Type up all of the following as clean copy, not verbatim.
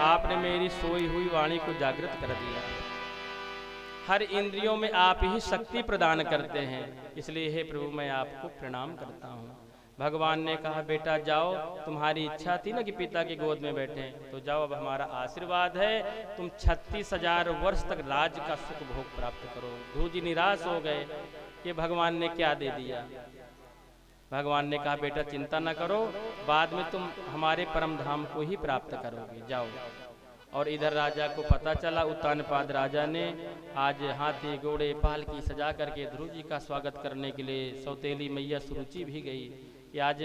आपने मेरी सोई हुई वाणी को जागृत कर दिया। हर इंद्रियों में आप ही शक्ति प्रदान करते हैं, इसलिए हे प्रभु मैं आपको प्रणाम करता हूँ। भगवान ने कहा बेटा जाओ, तुम्हारी इच्छा थी ना कि पिता की गोद में बैठे, तो जाओ, अब हमारा आशीर्वाद है, तुम 36,000 वर्ष तक राज का सुख भोग प्राप्त करो। ध्रुव जी निराश हो गए कि भगवान ने क्या दे दिया। भगवान ने कहा बेटा चिंता न करो, बाद में तुम हमारे परम धाम को ही प्राप्त करोगे, जाओ। और इधर राजा को पता चला, उत्तानपाद राजा ने आज हाथी घोड़े पालकी सजा करके ध्रुव जी का स्वागत करने के लिए सौतेली मैया सुरुचि भी गई कि आज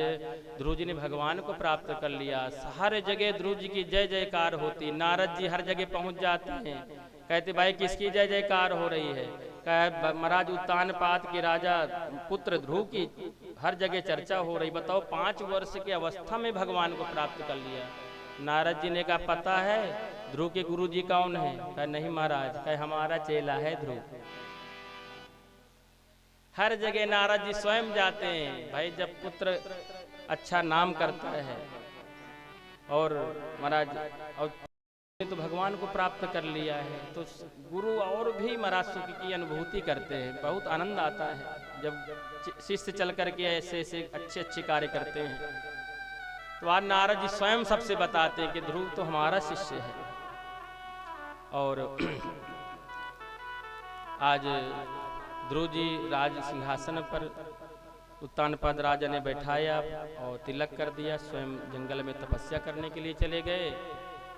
ध्रुव जी ने भगवान को प्राप्त कर लिया। हर जगह ध्रुव जी की जय जयकार होती। नारद जी हर जगह पहुंच जाते हैं, कहते भाई किसकी जय जयकार हो रही है? कह महाराज उत्तानपाद के राजा पुत्र ध्रुव की हर जगह चर्चा हो रही। बताओ 5 वर्ष की अवस्था में भगवान को प्राप्त कर लिया। नारद जी ने कहा पता है ध्रुव के गुरु जी कौन है? कहा नहीं महाराज। कहा हमारा चेला है ध्रुव। हर जगह नारद जी स्वयं जाते हैं। भाई जब पुत्र अच्छा नाम करता है और महाराज और तो भगवान को प्राप्त कर लिया है, तो गुरु और भी महाराज सुख की अनुभूति करते हैं। बहुत आनंद आता है जब शिष्य चल करके ऐसे ऐसे अच्छे कार्य करते हैं। तो आज नारद जी स्वयं सबसे बताते हैं कि ध्रुव तो हमारा शिष्य है। और आज ध्रुव जी राज सिंहासन पर उत्तानपाद राजा ने बैठाया और तिलक कर दिया। स्वयं जंगल में तपस्या करने के लिए चले गए।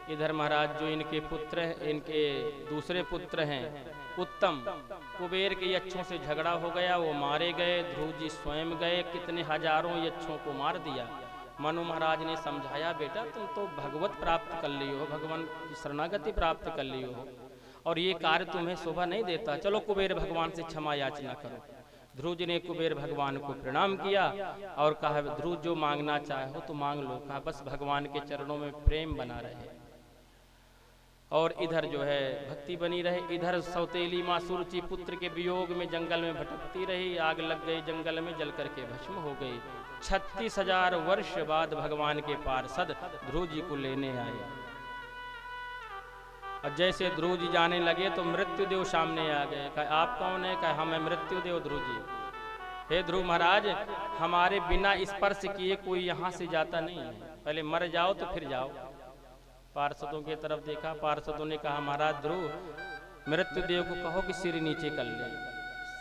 इधर महाराज जो इनके पुत्र हैं, इनके दूसरे पुत्र हैं उत्तम, कुबेर के यक्षों से झगड़ा हो गया, वो मारे गए। ध्रुव जी स्वयं गए, कितने हजारों यक्षों को मार दिया। मनु महाराज ने समझाया बेटा तुम तो भगवत प्राप्त कर लियो हो, भगवान की शरणागति प्राप्त कर लियो हो, और ये कार्य तुम्हें शोभा नहीं देता, चलो कुबेर भगवान से क्षमा याचना करो। ध्रुव जी ने कुबेर भगवान को प्रणाम किया और कहा ध्रुव जो मांगना चाहे हो तो मांग लो। कहा बस भगवान के चरणों में प्रेम बना रहे और इधर जो है भक्ति बनी रहे। इधर सौतेली माँ सुरुचि पुत्र के वियोग में जंगल में भटकती रही। आग लग गई, जंगल में जल करके भस्म हो गई। 36,000 वर्ष बाद भगवान के पार्षद ध्रुव जी को लेने आए। और जैसे ध्रुव जी जाने लगे तो मृत्युदेव सामने आ गए। कहा आप कौन है? कहा हम मृत्युदेव ध्रुव जी। हे ध्रुव महाराज, हमारे बिना स्पर्श किए कोई यहाँ से जाता नहीं है, पहले मर जाओ तो फिर जाओ। पार्षदों की तरफ देखा, पार्षदों ने कहा महाराज ध्रुव मृत्युदेव को कहो कि सिर नीचे कर ले।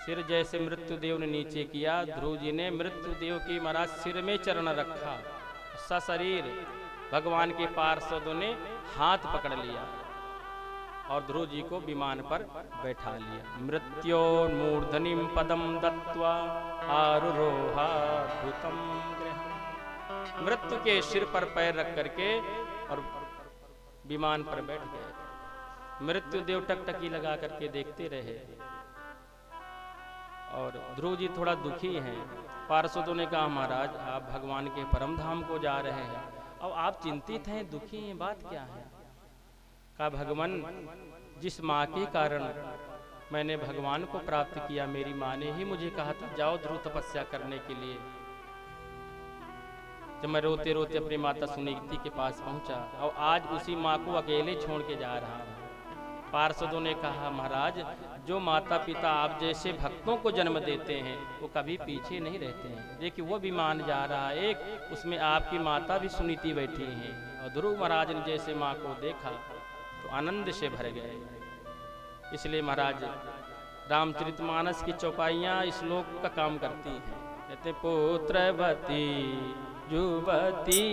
सिर जैसे मृत्युदेव ने नीचे किया, ध्रुव जी ने मृत्युदेव की महाराज सिर में चरण रखा, सशरीर भगवान के पार्षदों ने हाथ पकड़ लिया और ध्रुव जी को विमान पर बैठा लिया। मृत्योन्मूर्धनिम पदम दत्वा आरुरोहाद्भुतम गृहम्। मृत्यु के सिर पर पैर रख करके और विमान पर बैठ गए। मृत्युदेव टकटकी लगा करके देखते रहे और ध्रुव जी थोड़ा दुखी हैं। पार्षदों ने कहा महाराज आप भगवान के परम धाम को जा रहे हैं और आप चिंतित हैं, दुखी हैं, बात क्या है? कहा भगवान जिस माँ के कारण मैंने भगवान को प्राप्त किया, मेरी माँ ने ही मुझे कहा था जाओ ध्रुव तपस्या करने के लिए। जब मैं रोते रोते अपनी माता सुनीति के पास पहुंचा और आज उसी माँ को अकेले छोड़ के जा रहा हूँ। पार्षदों ने कहा महाराज जो माता पिता आप जैसे भक्तों को जन्म देते हैं वो कभी पीछे नहीं रहते हैं। देखिए वो विमान जा रहा है, एक उसमें आपकी माता भी सुनीति बैठी हैं। और ध्रुव महाराज ने जैसे माँ को देखा तो आनंद से भर गए। इसलिए महाराज रामचरितमानस की चौपाइयाँ श्लोक का काम करती हैं। कहते पुत्रवती युवती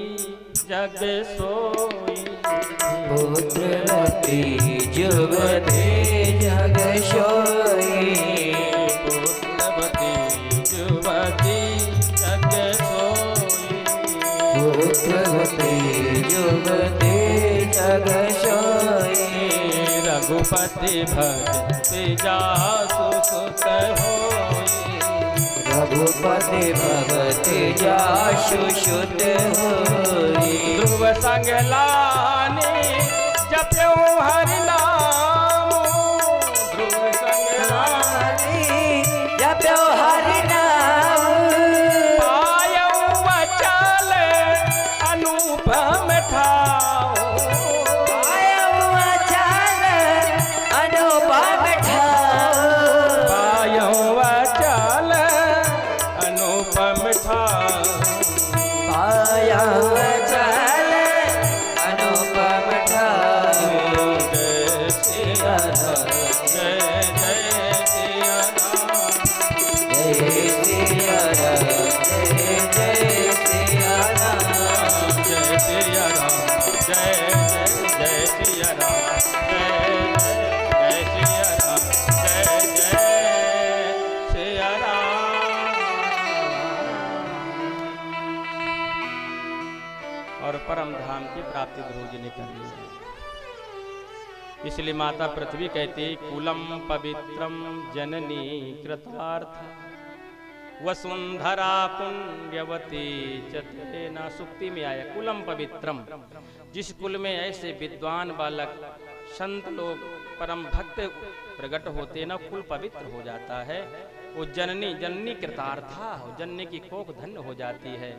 जग सोई, पुत्रवती युवती जग सोई, पुत्रवती युवती जग सोई, पुत्रवती युवती जग सोई। रघुपति भक्ति जासु सुत होई, रघुपति भगति जासु सुत होई। ध्रुव संग लानी जप्यो हरि नाम, ध्रुव संग लानी जप्यो हरि नाम। पायऊ अचल अनुपम ठाओ, नाम की प्राप्ति ध्रुव जी ने कर ली है। इसलिए माता पृथ्वी कहती कुलम पवित्रम जननी कृतार्थ वसुंधरा पुण्यवती चतेना। सुक्ति में आया कुलम पवित्रम, जिस कुल में ऐसे विद्वान बालक संत लोग परम भक्त प्रकट होते ना, कुल पवित्र हो जाता है। वो जननी, जननी कृतार्था, जननी की कोख धन्य हो जाती है।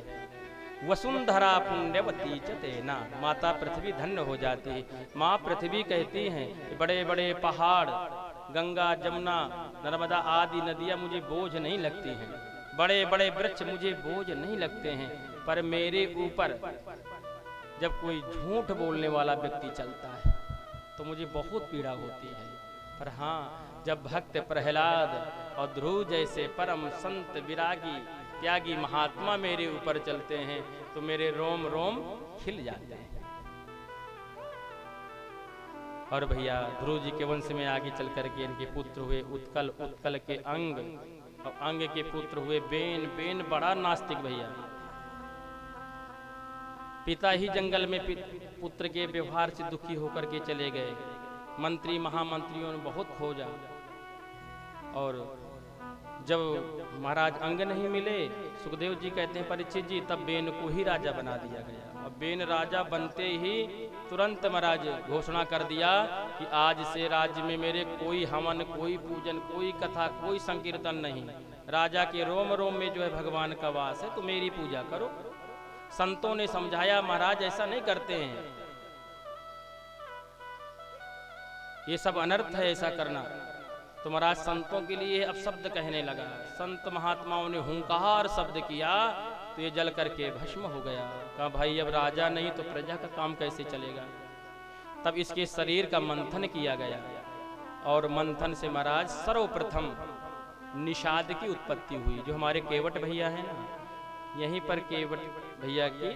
वसुंधरा पुण्यवती चतेना, माता पृथ्वी धन्य हो जाती है। माँ पृथ्वी कहती हैं बड़े बड़े पहाड़, गंगा जमुना नर्मदा आदि नदियाँ मुझे बोझ नहीं लगती हैं, बड़े बड़े वृक्ष मुझे बोझ नहीं लगते हैं, पर मेरे ऊपर जब कोई झूठ बोलने वाला व्यक्ति चलता है तो मुझे बहुत पीड़ा होती है। पर हाँ, जब भक्त प्रहलाद और ध्रुव जैसे परम संत विरागी त्यागी महात्मा मेरे ऊपर चलते हैं तो मेरे रोम रोम खिल जाते हैं। और भैया ध्रुव जी के वंश में आगे चल करके इनके पुत्र हुए उत्कल, उत्कल के अंग, और अंग के पुत्र हुए बेन। बेन बड़ा नास्तिक भैया, पिता ही जंगल में पुत्र के व्यवहार से दुखी होकर के चले गए। मंत्री महामंत्रियों ने बहुत खोजा, और जब महाराज अंग नहीं मिले, सुखदेव जी कहते हैं परीक्षित जी तब बेन को ही राजा बना दिया गया। अब बेन राजा बनते ही तुरंत महाराज घोषणा कर दिया कि आज से राज्य में मेरे कोई हवन, कोई पूजन, कोई कथा, कोई संकीर्तन नहीं। राजा के रोम रोम में जो है भगवान का वास है, तो मेरी पूजा करो। संतों ने समझाया महाराज ऐसा नहीं करते हैं, ये सब अनर्थ है ऐसा करना। तो महाराज संतों के लिए अब शब्द कहने लगा। संत महात्माओं ने हुंकार शब्द किया तो ये जल करके भस्म हो गया। कहा भाई अब राजा नहीं तो प्रजा का काम कैसे चलेगा। तब इसके शरीर का मंथन किया गया, और मंथन से महाराज सर्वप्रथम निषाद की उत्पत्ति हुई। जो हमारे केवट भैया हैं ना, यहीं पर केवट भैया की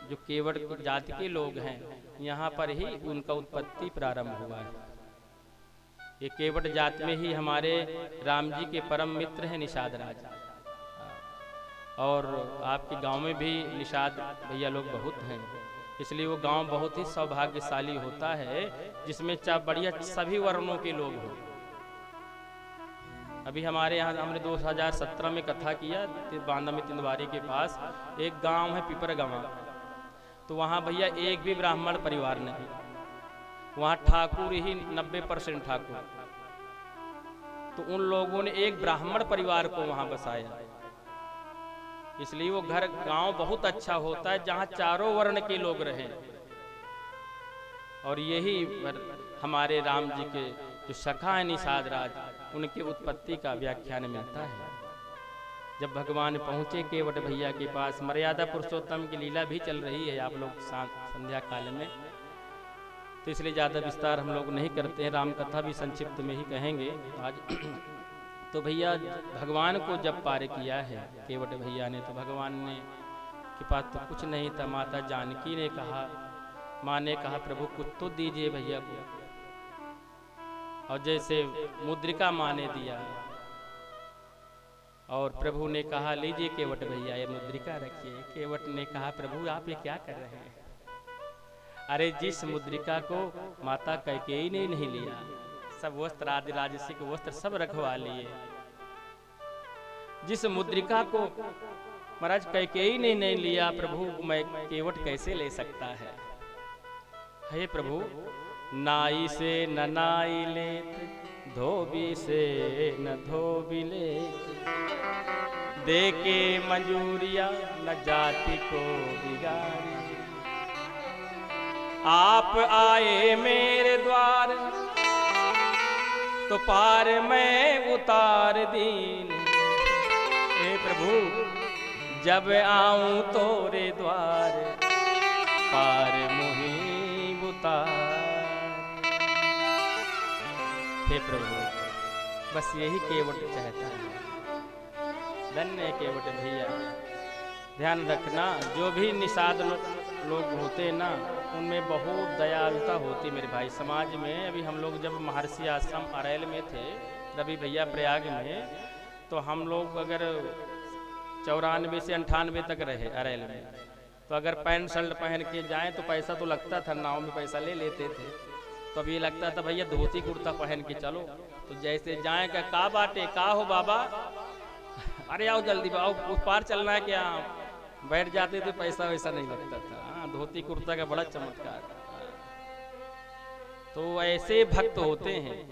जो केवट जाति के लोग हैं, यहाँ पर ही उनका उत्पत्ति प्रारंभ हुआ है। ये केवट जाति में ही हमारे राम जी के परम मित्र हैं निषाद राजा। और आपके गांव में भी निषाद भैया लोग बहुत हैं, इसलिए वो गांव बहुत ही सौभाग्यशाली होता है जिसमें बढ़िया सभी वर्णों के लोग हों। अभी हमारे यहाँ हमने 2017 में कथा किया, बांदा में तिंदवारी के पास एक गांव है पिपर गांव, तो वहाँ भैया एक भी ब्राह्मण परिवार नहीं, वहाँ ठाकुर ही 90% ठाकुर। तो उन लोगों ने एक ब्राह्मण परिवार को वहाँ बसाया, इसलिए वो घर गांव बहुत अच्छा होता है जहाँ चारों वर्ण के लोग रहें। और यही हमारे राम जी के जो सखा है निषाद राज, उनकी उत्पत्ति का व्याख्यान मिलता है। जब भगवान पहुँचे केवट भैया के पास, मर्यादा पुरुषोत्तम की लीला भी चल रही है आप लोग संध्या काल में, तो इसलिए ज़्यादा विस्तार हम लोग नहीं करते हैं, राम कथा भी संक्षिप्त में ही कहेंगे आज। तो भैया भगवान को जब पार किया है केवट भैया ने, तो भगवान ने के पास तो कुछ नहीं था। माता जानकी ने कहा, माँ ने कहा प्रभु कुछ तो दीजिए भैया को। और जैसे मुद्रिका माँ ने दिया, और प्रभु ने कहा लीजिए केवट भैया ये मुद्रिका रखिए। केवट ने कहा प्रभु आप ये क्या कर रहे हैं। अरे जिस मुद्रिका को माता कैकेयी ने नहीं लिया, सब वस्त्र आदि राजसिक वस्त्र सब रखवा लिए, जिस मुद्रिका को महाराज कैकेयी ने नहीं लिया, प्रभु मैं केवट कैसे ले सकता है। हे प्रभु नाई से न नाई लेत, धोबी से न धोबी लेत, दे के मंजूरिया न जाति को बिगाड़ी। आप आए मेरे द्वार तो पार मैं उतार दीन। हे प्रभु जब आऊं तोरे द्वार पार मुही उतार। हे प्रभु बस यही केवट चाहता है। धन्य केवट भैया। ध्यान रखना जो भी निषाद लोग होते ना, उनमें बहुत दयालुता होती मेरे भाई समाज में। अभी हम लोग जब महर्षि आश्रम अरैल में थे, रवि भैया प्रयाग में, तो हम लोग अगर 94 से 98 तक रहे अरैल में, तो अगर पैंट शर्ट पहन के जाएं तो पैसा तो लगता था, नाव में पैसा ले लेते थे। तो अब ये लगता था भैया धोती कुर्ता पहन के चलो। तो जैसे जाएं का बाटे का हो बाबा, अरे आओ जल्दी आओ, उस पार चलना है क्या, बैठ जाते थे, पैसा वैसा नहीं लगता था। हाँ, धोती कुर्ता का बड़ा चमत्कार। तो ऐसे भक्त होते हैं।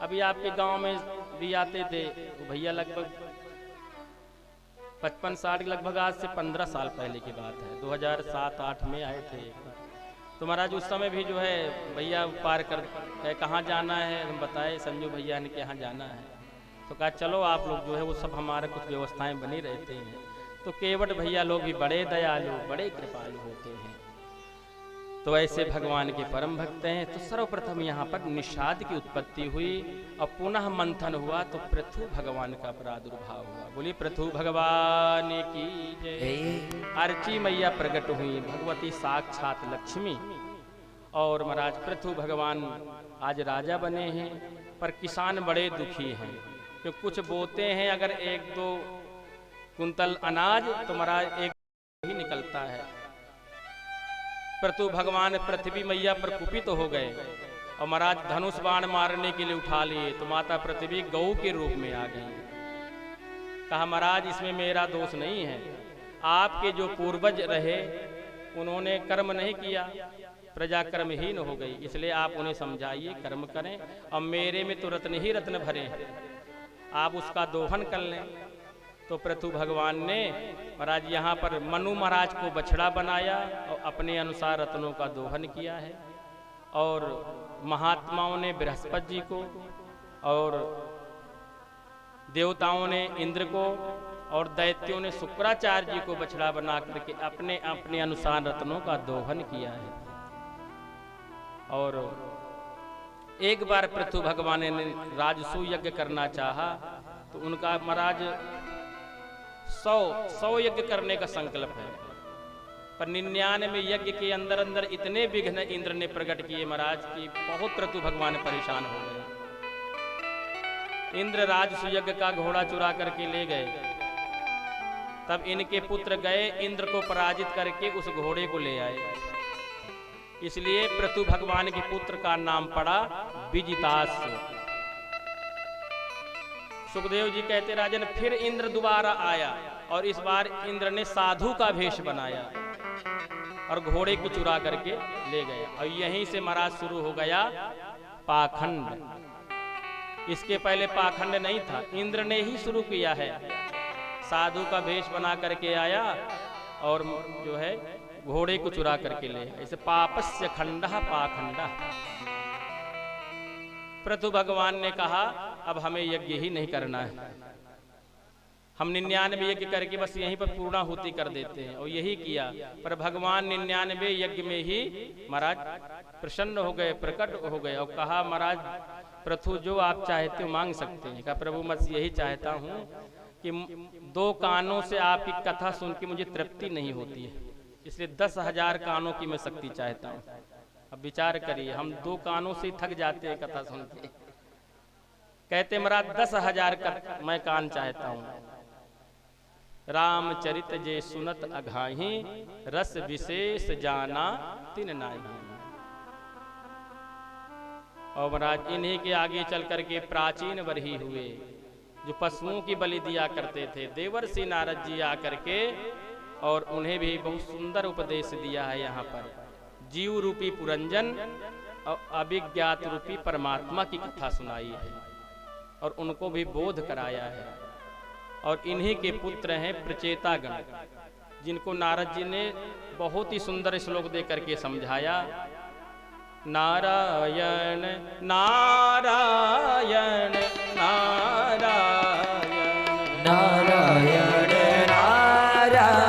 अभी आपके गांव में भी आते थे तो भैया लगभग 55-60 लगभग, आज से 15 साल पहले की बात है, 2007-8 में आए थे। तो महाराज उस समय भी जो है भैया पार कर कहाँ जाना है, हम बताए संजू भैया ने कि यहाँ जाना है। तो कहा चलो आप लोग जो है वो सब हमारे कुछ व्यवस्थाएं बनी रहती हैं। तो केवट भैया लोग भी बड़े दयालु बड़े कृपालु होते हैं। तो ऐसे भगवान के परम भक्त हैं। तो सर्वप्रथम यहाँ पर निषाद की उत्पत्ति हुई और पुनः मंथन हुआ तो पृथु भगवान का प्रादुर्भाव हुआ। बोली पृथु भगवान की जय। अर्ची मैया प्रकट हुई, भगवती साक्षात लक्ष्मी। और महाराज पृथु भगवान आज राजा बने हैं, पर किसान बड़े दुखी हैं। कि कुछ बोते हैं अगर 1-2 कुंतल अनाज तो महाराज एक ही निकलता है। पृथु भगवान पृथ्वी मैया पर कुपित हो गए और महाराज धनुष बाण मारने के लिए उठा लिए। तो माता पृथ्वी गौ के रूप में आ गई। कहा महाराज इसमें मेरा दोष नहीं है, आपके जो पूर्वज रहे उन्होंने कर्म नहीं किया, प्रजा कर्महीन हो गई, इसलिए आप उन्हें समझाइए कर्म करें। और मेरे में तो रत्न ही रत्न भरे हैं, आप उसका दोहन कर लें। तो पृथु भगवान ने महाराज यहाँ पर मनु महाराज को बछड़ा बनाया और अपने अनुसार रत्नों का दोहन किया है। और महात्माओं ने बृहस्पति जी को और देवताओं ने इंद्र को और दैत्यों ने शुक्राचार्य जी को बछड़ा बना करके अपने अपने अनुसार रत्नों का दोहन किया है। और एक बार पृथु भगवान ने राजसू यज्ञ करना चाहा तो उनका महाराज 100 यज्ञ करने का संकल्प है, पर 99 यज्ञ के अंदर अंदर इतने विघ्न इंद्र ने प्रकट किए महाराज की बहुत पृथु भगवान परेशान हो गए। इंद्र राजसू यज्ञ का घोड़ा चुरा करके ले गए। तब इनके पुत्र गए इंद्र को पराजित करके उस घोड़े को ले आए। इसलिए पृथु भगवान के पुत्र का नाम पड़ा विजिताश्व। सुखदेव जी कहते राजन फिर इंद्र दोबारा आया और इस बार इंद्र ने साधु का भेष बनाया और घोड़े को चुरा करके ले गया। और यहीं से महाराज शुरू हो गया पाखंड। इसके पहले पाखंड नहीं था, इंद्र ने ही शुरू किया है। साधु का भेष बना करके आया और जो है घोड़े को चुरा करके ले, ऐसे पापस्य खंडः पाखंडः। पृथु भगवान ने कहा अब हमें यज्ञ ही नहीं करना है, हम 99 यज्ञ करके बस यहीं पर पूर्णाहुति कर देते हैं। और यही किया, पर भगवान 99 यज्ञ में ही महाराज प्रसन्न हो गए, प्रकट हो गए और कहा महाराज पृथु जो आप चाहते हो मांग सकते हैं। कहा प्रभु मैं यही चाहता हूँ कि 2 कानों से आपकी कथा सुन के मुझे तृप्ति नहीं होती है, इसलिए 10,000 कानों की मैं शक्ति चाहता हूँ। अब विचार करिए, हम 2 कानों से थक जाते हैं कथा सुन के। कहते महाराज 10,000 मैं कान चाहता हूँ। रामचरित जे सुनत अघाही, रस विशेष जाना तिन नाही। और महाराज इन्हीं के आगे चल करके प्राचीन वरही हुए जो पशुओं की बलि दिया करते थे, देवर्षि नारद जी आकर के और उन्हें भी बहुत सुंदर उपदेश दिया है। यहाँ पर जीव रूपी पुरंजन और अभिज्ञात रूपी परमात्मा की कथा सुनाई है और उनको भी बोध कराया है। और इन्हीं के पुत्र हैं प्रचेतागण, जिनको नारद जी ने बहुत ही सुंदर श्लोक दे करके समझाया। नारायण नारायण नारायण नारायण नारायण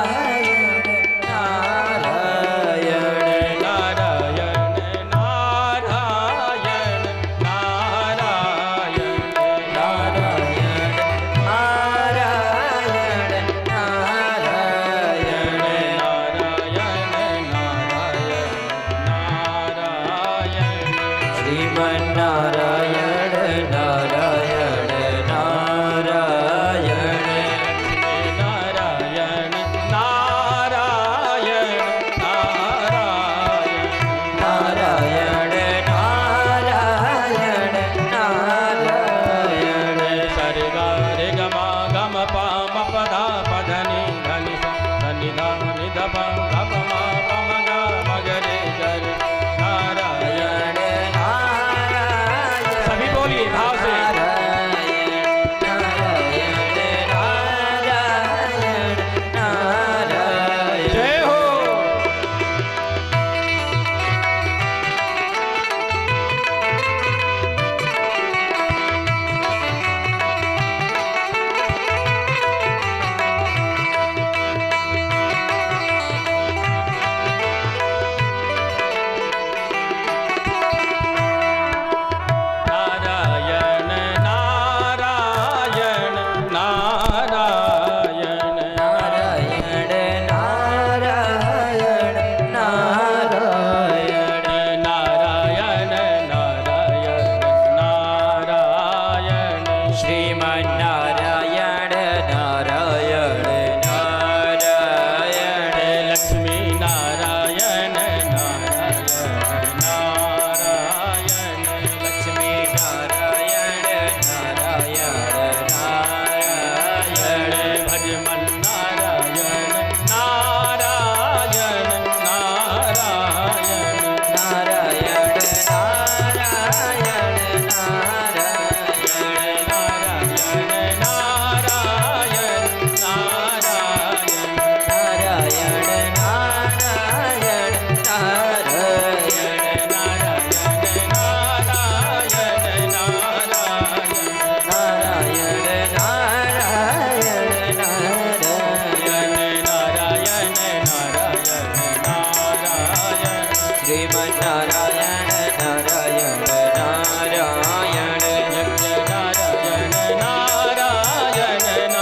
नारायण नारायण नारायण यज्ञ नारायण नारायण नारायण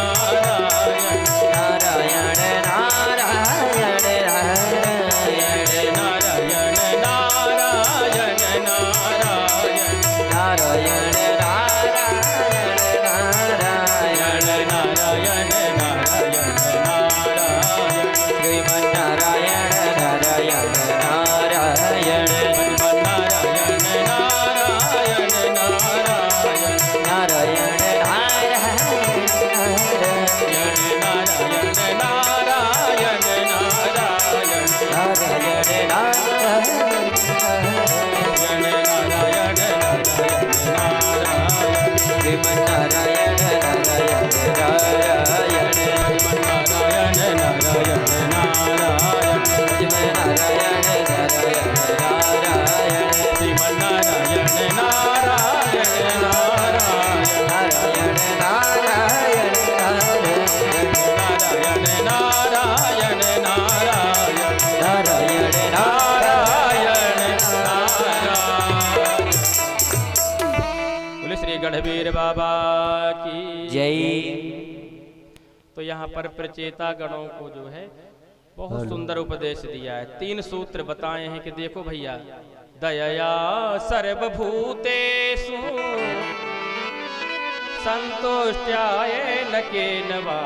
नारायण नारायण नारायण नारायण नारायण नारायण नारायण नारायण नारायण नारायण नारायण श्रीमन्नारायण नारायण नारायण नारायण नारायण नारायण नारायण नारायण नारायण श्रीमन्नारायण नारायण नारायण नारायण नारायण नारायण श्रीमन्नारायण नारायण नारायण श्रीमन्नारायण नारायण नारायण नारायण नारायण नारायण नारायण नारायण नारायण नारायण नारायण। बोले श्री गढ़वीर बाबा की जय। तो यहाँ पर प्रचेता गणों को जो है बहुत सुंदर उपदेश दिया है। 3 सूत्र बताए हैं कि देखो भैया, दयया सर्वभूतेषु संतुष्ट्यायेन केनवा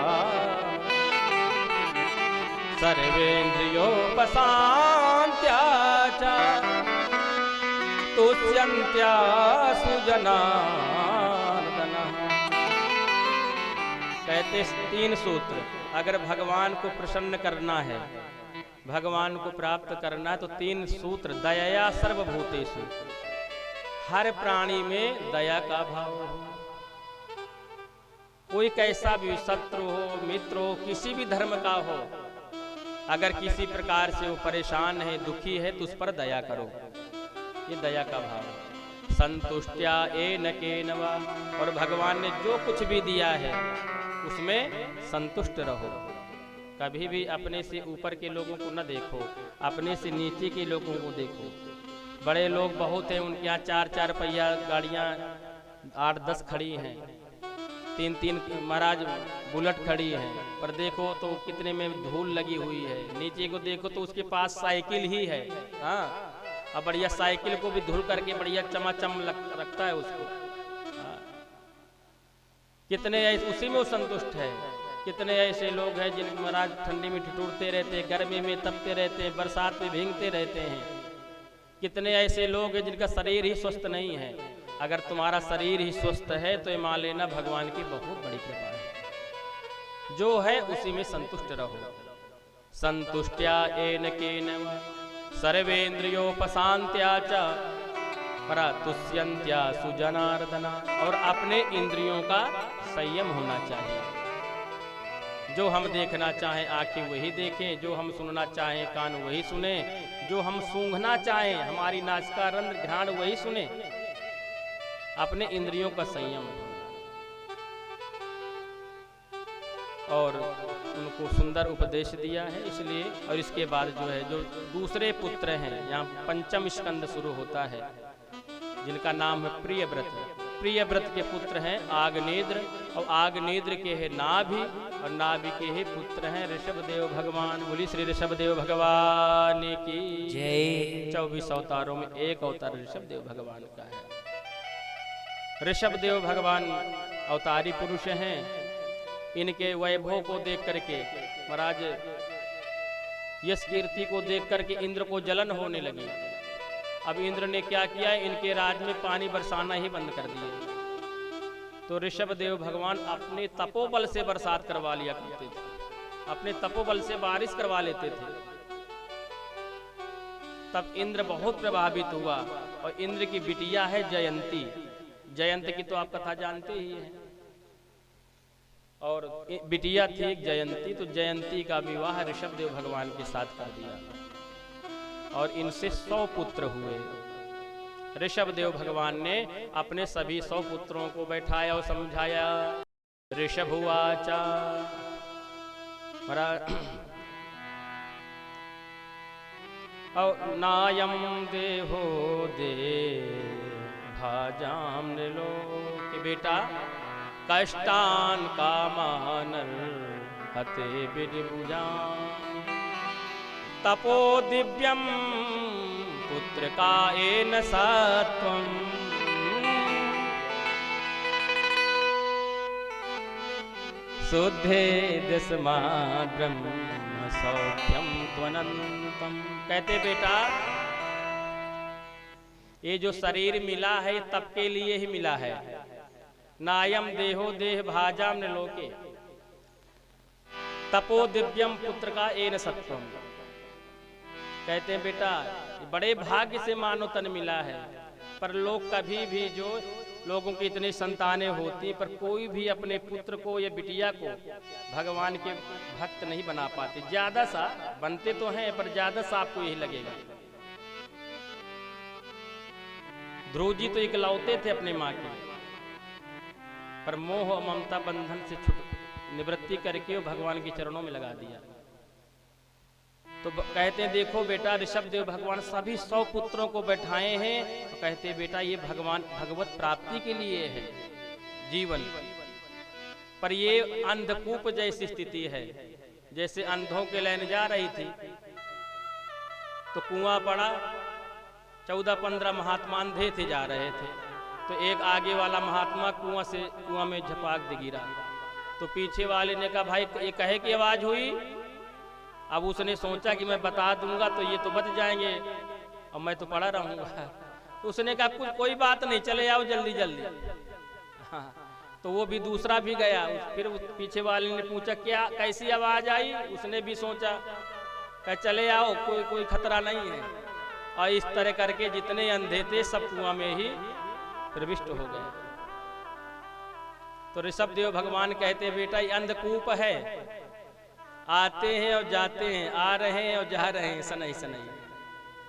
सर्वेन्द्रियोपशान्त्या च तुष्यन्त्या सुजनार्दनः। कहते 3 सूत्र, अगर भगवान को प्रसन्न करना है, भगवान को प्राप्त करना है, तो 3 सूत्र दया सर्वभूतेषु, हर प्राणी में दया का भाव हो। कोई कैसा भी शत्रु हो, मित्र हो, किसी भी धर्म का हो, अगर किसी प्रकार से वो परेशान है, दुखी है, तो उस पर दया करो। ये दया का भाव। संतुष्ट्या एन केनवा, और भगवान ने जो कुछ भी दिया है उसमें संतुष्ट रहो। कभी भी अपने से ऊपर के लोगों को न देखो, अपने से नीचे के लोगों को देखो। बड़े लोग बहुत हैं, उनके यहाँ 4-4 पहिया गाड़ियाँ 8-10 खड़ी हैं, 3-3 महाराज बुलेट खड़ी हैं, पर देखो तो कितने में धूल लगी हुई है। नीचे को देखो तो उसके पास साइकिल ही है, हाँ, अब बढ़िया साइकिल को भी धुल करके बढ़िया चमाचम रखता है उसको। कितने उसी में वो संतुष्ट है। कितने ऐसे लोग हैं जिनके महाराज ठंडी में ठिठुरते रहते हैं, गर्मी में तपते रहते हैं, बरसात में भीगते रहते हैं। कितने ऐसे लोग हैं जिनका शरीर ही स्वस्थ नहीं है। अगर तुम्हारा शरीर ही स्वस्थ है तो ये मान लेना भगवान की बहुत बड़ी कृपा है। जो है उसी में संतुष्ट रहो। संतुष्ट्या एन केनवा सर्वेन्द्रियोपशान्त्या च परतुष्यन्त्या सुजनार्दना, और अपने इंद्रियों का संयम होना चाहिए। जो हम देखना चाहें आंखें वही देखें, जो हम सुनना चाहें कान वही सुने, जो हम सूंघना चाहें हमारी नासिका रंध्र घ्राण वही सुने। अपने इंद्रियों का संयम और उनको सुंदर उपदेश दिया है। इसलिए और इसके बाद जो है जो दूसरे पुत्र हैं, यहाँ 5म स्कंद शुरू होता है, जिनका नाम है प्रियव्रत। प्रियव्रत के पुत्र हैं आग्नेद्र, और आग्नेद्र के है नाभि, और नाभि के ही पुत्र हैं ऋषभदेव भगवान। बोली श्री ऋषभदेव भगवान की जय। 24 अवतारों में एक अवतार ऋषभदेव भगवान का है। ऋषभदेव भगवान अवतारी पुरुष हैं। इनके वैभव को देख करके महाराज यश कीर्ति को देख करके इंद्र को जलन होने लगी। अब इंद्र ने क्या किया, इनके राज में पानी बरसाना ही बंद कर दिए। तो ऋषभदेव भगवान अपने तपोबल से बरसात करवा लिया करते थे, अपने तपोबल से बारिश करवा लेते थे। तब इंद्र बहुत प्रभावित हुआ, और इंद्र की बिटिया है जयंती। जयंत की तो आप कथा जानते ही हैं, और बिटिया थी एक जयंती। तो जयंती का विवाह ऋषभदेव भगवान के साथ कर दिया, और इनसे 100 पुत्र हुए। ऋषभदेव भगवान ने अपने सभी 100 पुत्रों को बैठाया और समझाया। ऋषभुवाचा, और नायम देहो दे भाजाम लो कि बेटा कष्टान का मानल हते बिडबुजाम तपो दिव्यम पुत्र का एन सत्वम शुद्धे दस्मा ब्रह्म सौख्यम त्वनंतम। कहते बेटा ये जो शरीर मिला है तब के लिए ही मिला है। नायम देहो देह भाजाम न लोके तपो दिव्यम पुत्र का एन सत्वम। कहते हैं बेटा बड़े भाग्य से मानव तन मिला है, पर लोग कभी भी जो लोगों की इतनी संतानें होती पर कोई भी अपने पुत्र को या बिटिया को भगवान के भक्त नहीं बना पाते। ज्यादा सा बनते तो हैं पर ज्यादा सा आपको यही लगेगा। ध्रुव जी तो इकलौते थे अपने माँ के, पर मोह और ममता बंधन से निवृत्ति करके वो भगवान के चरणों में लगा दिया। तो कहते हैं देखो बेटा ऋषभ देव भगवान सभी 100 पुत्रों को बैठाए हैं। तो कहते हैं बेटा ये भगवान भगवत प्राप्ति के लिए है जीवन। पर ये अंधकूप जैसी स्थिति है, जैसे अंधों के लाइन जा रही थी तो कुआं पड़ा, 14-15 महात्मा अंधे थे जा रहे थे, तो एक आगे वाला महात्मा कुआं में झपाक दे गिरा। तो पीछे वाले ने कहा भाई ये कहे की आवाज हुई। अब उसने सोचा कि मैं बता दूंगा तो ये तो बच जाएंगे और मैं तो पड़ा रहूंगा। तो उसने कहा कोई बात नहीं, चले आओ जल्दी जल्दी। हाँ, तो वो भी दूसरा भी गया। फिर उस पीछे वाले ने पूछा क्या कैसी आवाज आई। उसने भी सोचा कहा चले आओ कोई खतरा नहीं है। और इस तरह करके जितने अंधे थे सब कुआं में ही प्रविष्ट हो गए। तो ऋषभ देव भगवान कहते बेटा ये अंधकूप है, आते हैं और जाते हैं, आ रहे हैं और जा रहे हैं सनई सनई।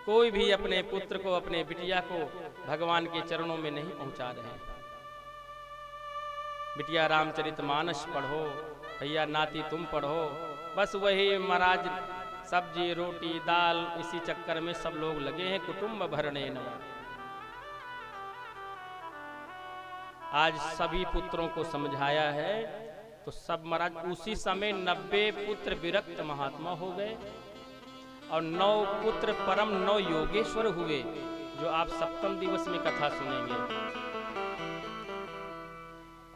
कोई भी अपने पुत्र को अपने बिटिया को भगवान के चरणों में नहीं पहुंचा रहे। बिटिया रामचरितमानस पढ़ो, भैया नाती तुम पढ़ो, बस वही महाराज सब्जी रोटी दाल इसी चक्कर में सब लोग लगे हैं। कुटुंब भरने न आज सभी पुत्रों को समझाया है तो सब महाराज उसी समय 90 पुत्र विरक्त महात्मा हो गए और 9 पुत्र परम 9 योगेश्वर हुए, जो आप सप्तम दिवस में कथा सुनेंगे।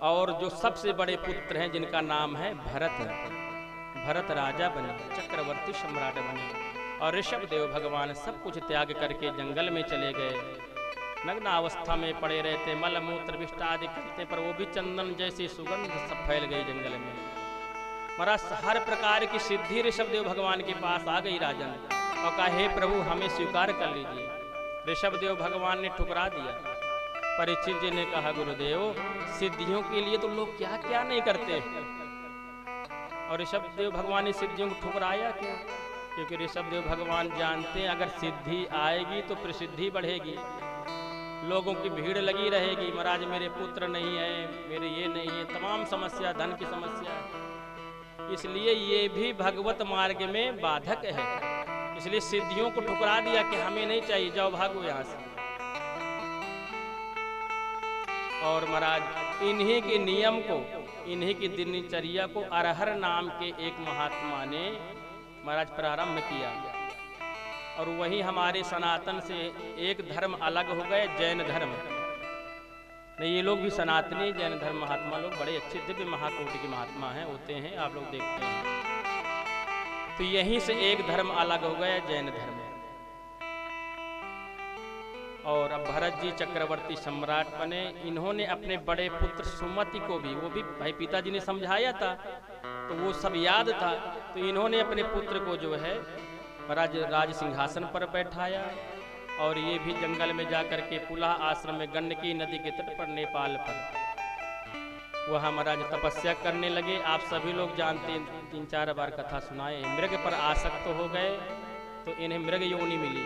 और जो सबसे बड़े पुत्र हैं जिनका नाम है भरत राजा बने, चक्रवर्ती सम्राट बने। और ऋषभ देव भगवान सब कुछ त्याग करके जंगल में चले गए। नग्न अवस्था में पड़े रहते, मल मूत्र विष्ट आदि करते, पर वो भी चंदन जैसी सुगंध सब फैल गई जंगल में। महाराज हर प्रकार की सिद्धि ऋषभ देव भगवान के पास आ गई राजन, और कहा हे प्रभु हमें स्वीकार कर लीजिए। ऋषभ देव भगवान ने ठुकरा दिया। परीक्षित जी ने कहा गुरुदेव सिद्धियों के लिए तो लोग क्या क्या नहीं करते, और ऋषभ देव भगवान ने सिद्धियों को ठुकराया क्यों? क्योंकि ऋषभ देव भगवान जानते हैं अगर सिद्धि आएगी तो प्रसिद्धि बढ़ेगी, लोगों की भीड़ लगी रहेगी। महाराज मेरे पुत्र नहीं है, मेरे ये नहीं है, तमाम समस्या धन की समस्या है। इसलिए ये भी भगवत मार्ग में बाधक है। इसलिए सिद्धियों को ठुकरा दिया कि हमें नहीं चाहिए, जाओ भागो यहाँ से। और महाराज इन्हीं के नियम को, इन्हीं की दिनचर्या को अरहर नाम के एक महात्मा ने महाराज प्रारंभ किया। और वही हमारे सनातन से एक धर्म अलग हो गए, जैन धर्म। नहीं ये लोग भी सनातनी जैन धर्म महात्मा लोग बड़े अच्छे दिव्य महाकोटि के महात्मा हैं, होते हैं, आप लोग देखते हैं। तो यहीं से एक धर्म अलग हो गया, जैन धर्म। और अब भरत जी चक्रवर्ती सम्राट बने। इन्होंने अपने बड़े पुत्र सुमति को भी, वो भी भाई पिताजी ने समझाया था तो वो सब याद था, तो इन्होंने अपने पुत्र को जो है राज सिंहासन पर बैठाया। और ये भी जंगल में जाकर के पुलह आश्रम में गंडकी नदी के तट पर नेपाल पर वहाँ महाराज तपस्या करने लगे। आप सभी लोग जानते हैं, 3-4 बार कथा सुनाए। मृग पर आसक्त हो गए तो इन्हें मृग योनि मिली,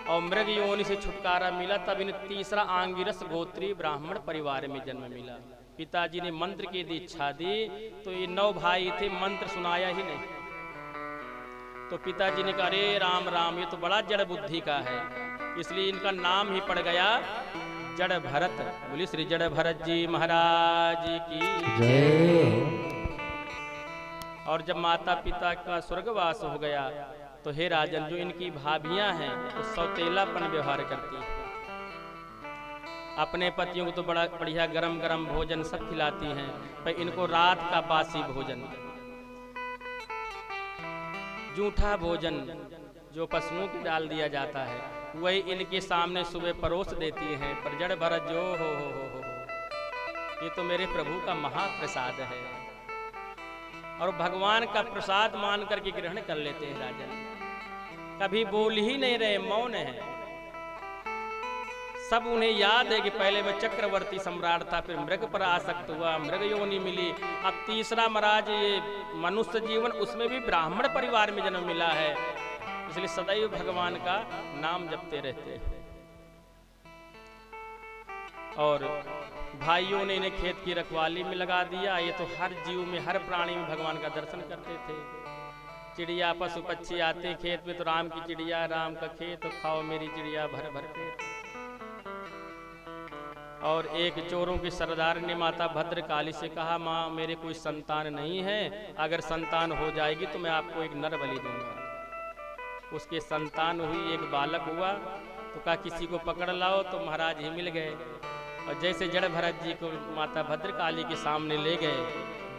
और मृग योनि से छुटकारा मिला तब इन्हें तीसरा आंगिरस गोत्री ब्राह्मण परिवार में जन्म मिला। पिताजी ने मंत्र की दीक्षा दी तो ये 9 भाई थे, मंत्र सुनाया ही नहीं। तो पिताजी ने कहा, अरे राम राम, ये तो बड़ा जड़ बुद्धि का है, इसलिए इनका नाम ही पड़ गया जड़ भरत। बोली श्री जड़ भरत जी महाराज की जय। और जब माता पिता का स्वर्गवास हो गया तो हे राजन, जो इनकी भाभियां हैं वो सौतेलापन व्यवहार करती हैं, अपने पतियों को तो बड़ा बढ़िया गरम गरम भोजन सब खिलाती हैं, पर इनको रात का बासी भोजन, जूठा भोजन जो पशुओं को डाल दिया जाता है वही इनके सामने सुबह परोस देती हैं। पर जड़ भरत जो हो, ये तो मेरे प्रभु का महाप्रसाद है, और भगवान का प्रसाद मान करके ग्रहण कर लेते हैं राजन। कभी बोल ही नहीं रहे, मौन है। सब उन्हें याद है कि पहले वह चक्रवर्ती सम्राट था, फिर मृग पर आसक्त हुआ, मृग योनि मिली, अब तीसरा महाराज ये मनुष्य जीवन, उसमें भी ब्राह्मण परिवार में जन्म मिला है, इसलिए सदैव भगवान का नाम जपते रहते हैं। और भाइयों ने इन्हें खेत की रखवाली में लगा दिया। ये तो हर जीव में, हर प्राणी में भगवान का दर्शन करते थे। चिड़िया पशु पक्षी आते खेत में तो राम की चिड़िया, राम का खेत, तो खाओ मेरी चिड़िया भर भर पेट। और एक चोरों की सरदार ने माता भद्रकाली से कहा, माँ मेरे कोई संतान नहीं है, अगर संतान हो जाएगी तो मैं आपको एक नर बलि दूंगा। उसके संतान हुई, एक बालक हुआ, तो कहा किसी को पकड़ लाओ, तो महाराज ही मिल गए। और जैसे जड़ भरत जी को माता भद्रकाली के सामने ले गए,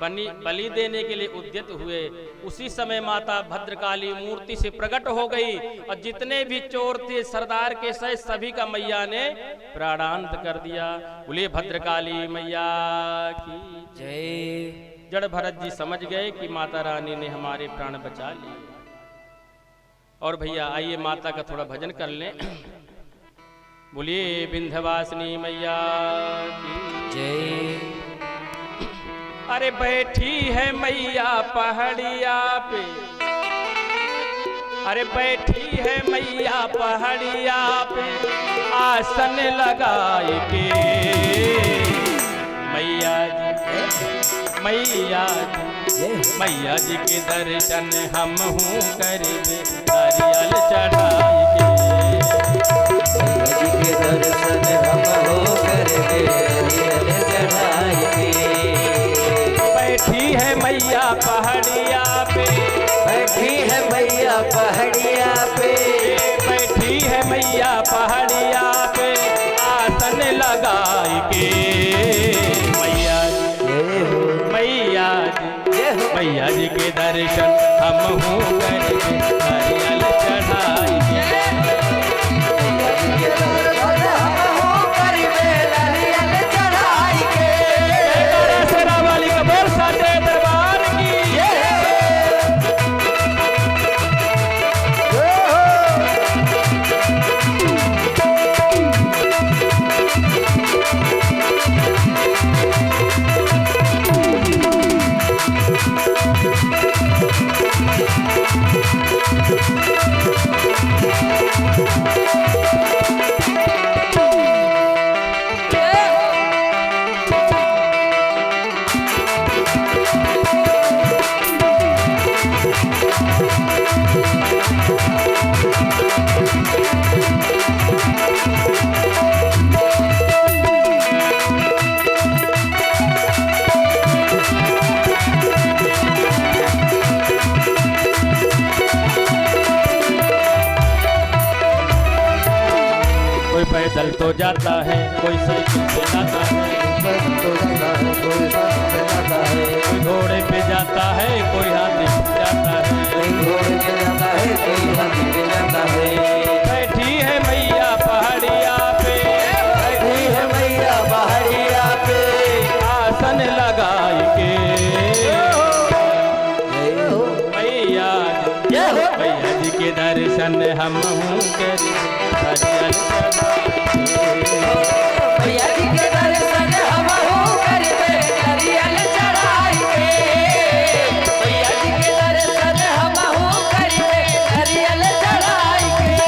बलि देने के लिए उद्यत हुए, उसी समय माता भद्रकाली मूर्ति से प्रकट हो गई, और जितने भी चोर थे सरदार के सहित सभी का मैया ने प्राणांत कर दिया। बोले भद्रकाली मैया की जय। जड़ भरत जी समझ गए कि माता रानी ने हमारे प्राण बचा लिए। और भैया आइए माता का थोड़ा भजन कर लें। बोलिए विंध्यवासिनी मैया की जय। अरे बैठी है मैया पहाड़िया पे, अरे बैठी है मैया पहाड़िया पे, आसन लगाए के मैया जी, मैया जी, मैया जी के दर्शन हम हूँ करेंगे, नारियल चढ़ाए के मैया जी के दर्शन हम हो करके नारियल चढ़ाए के। बैठी है मैया पहाड़िया पे, बैठी है मैया पहाड़िया पे, बैठी है मैया पहाड़िया पे, आसन लगाए के मैया जी, मैया जी, मैया जी के दर्शन हम हूँ करेंगे, नारियल चढ़ाए के मैया जी के दर्शन हम हो करके नारियल चढ़ाए के। शेरा वाली कबूर साचे दरबार की कोई पैदल तो जाता है, कोई साइकिल से जाता है, तो जाता है कोई साथ से जाता है, कोई घोड़े पे जाता है, कोई हाथी पे जाता है, कोई घोड़े पे जाता है कोई हाथी पे जाता है। बैठी है मैया पहाड़िया पे, बैठी है मैया पहाड़िया पे, आसन लगाए के मैया जी, मैया जी के दर्शन हम हूँ करें, नारियल चढ़ाए के। मैया जी के दर्शन हम हो करके नारियल चढ़ाए के। मैया जी के दर्शन हम हो करके नारियल चढ़ाए के।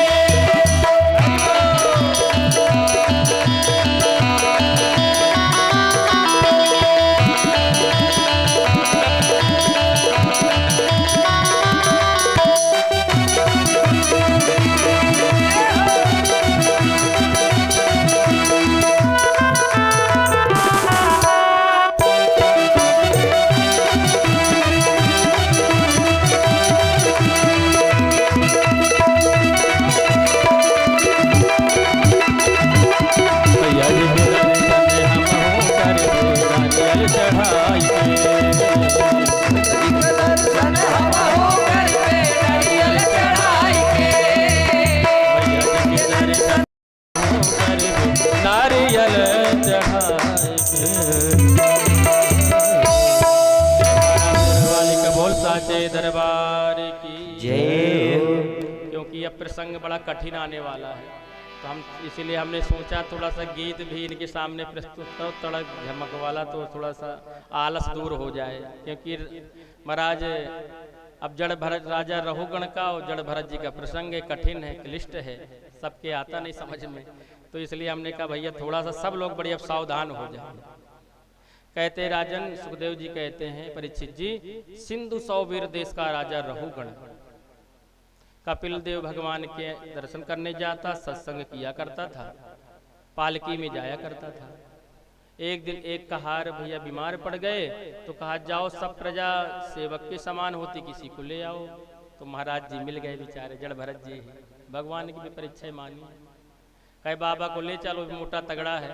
अब प्रसंग बड़ा कठिन आने वाला है, तो हम इसीलिए हमने सोचा थोड़ा सा गीत भी इनके सामने प्रस्तुत करो, थोड़ा झमक वाला, तो थोड़ा सा आलस दूर हो जाए। क्योंकि महाराज अब जड़ भरत राजा रहुगण का और जड़ भरत जी का प्रसंग है, कठिन है, क्लिष्ट है, सबके आता नहीं समझ में, तो इसलिए हमने कहा भैया थोड़ा सा सब लोग बड़ी अब सावधान हो जाए। कहते राजन सुखदेव जी कहते हैं, परीक्षित जी, सिंधु सौवीर देश का राजा रहुगण कपिल देव भगवान के दर्शन करने जाता, सत्संग किया करता था, पालकी में जाया करता था। एक दिन एक कहार भैया बीमार पड़ गए, तो कहा जाओ सब प्रजा सेवक के समान होती, किसी को ले आओ। तो महाराज जी मिल गए बेचारे, जड़ भरत जी ही भगवान की भी परीक्षा मानी। कहे बाबा को ले चलो, मोटा तगड़ा है।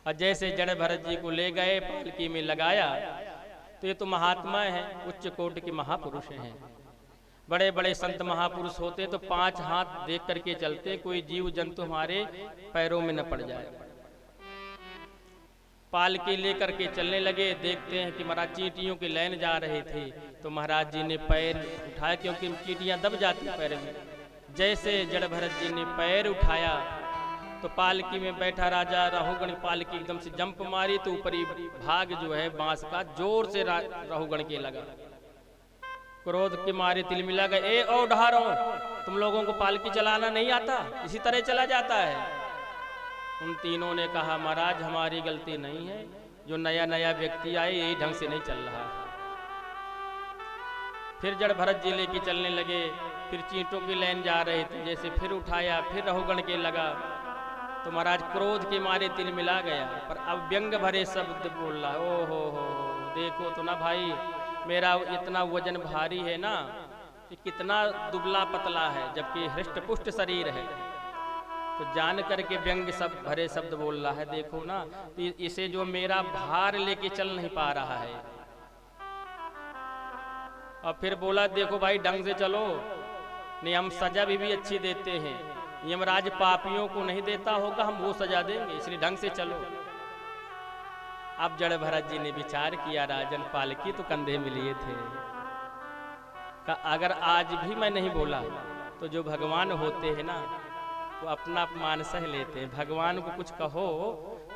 और जैसे जड़ भरत जी को ले गए, पालकी में लगाया, तो ये तो महात्मा है, उच्च कोटि के महापुरुष हैं। बड़े बड़े संत महापुरुष होते तो 5 हाथ देख करके चलते, कोई जीव जंतु हमारे पैरों में न पड़ जाए। पालकी लेकर के चलने लगे, देखते हैं कि महाराज चींटियों की लाइन जा रहे थे, तो महाराज जी ने पैर उठाया, क्योंकि चींटियां दब जाती पैर में। जैसे जड़ भरत जी ने पैर उठाया, तो पालकी में बैठा राजा रहुगण पालकी एकदम से जंप मारी, तो ऊपरी भाग जो है बांस का जोर से रहुगण के लगा। क्रोध के मारे तिलमिला गए, ए ओ ढारो, तुम लोगों को पालकी चलाना नहीं आता, इसी तरह चला जाता है। उन तीनों ने कहा महाराज हमारी गलती नहीं है, जो नया नया व्यक्ति आए यही ढंग से नहीं चल रहा। फिर जड़ भरत जी लेके चलने लगे, फिर चींटों की लाइन जा रहे थे, जैसे फिर उठाया, फिर रहुगण के लगा, तो महाराज क्रोध के मारे तिलमिला गया। पर अब व्यंग भरे शब्द बोल रहा, ओ हो देखो तो ना भाई, मेरा इतना वजन भारी है ना, कि कितना दुबला पतला है, जबकि हृष्ट पुष्ट शरीर है। तो जान करके व्यंग सब भरे शब्द बोल रहा है, देखो ना, तो इसे जो मेरा भार लेके चल नहीं पा रहा है। और फिर बोला देखो भाई ढंग से चलो, नहीं हम सजा भी अच्छी देते हैं, यमराज पापियों को नहीं देता होगा, हम वो सजा देंगे, इसलिए ढंग से चलो। अब जड़ भरत जी ने विचार किया, राजन पालकी तो कंधे में लिए थे, अगर आज भी मैं नहीं बोला तो जो भगवान होते हैं ना, वो अपना अपमान सह लेते हैं। भगवान को कुछ कहो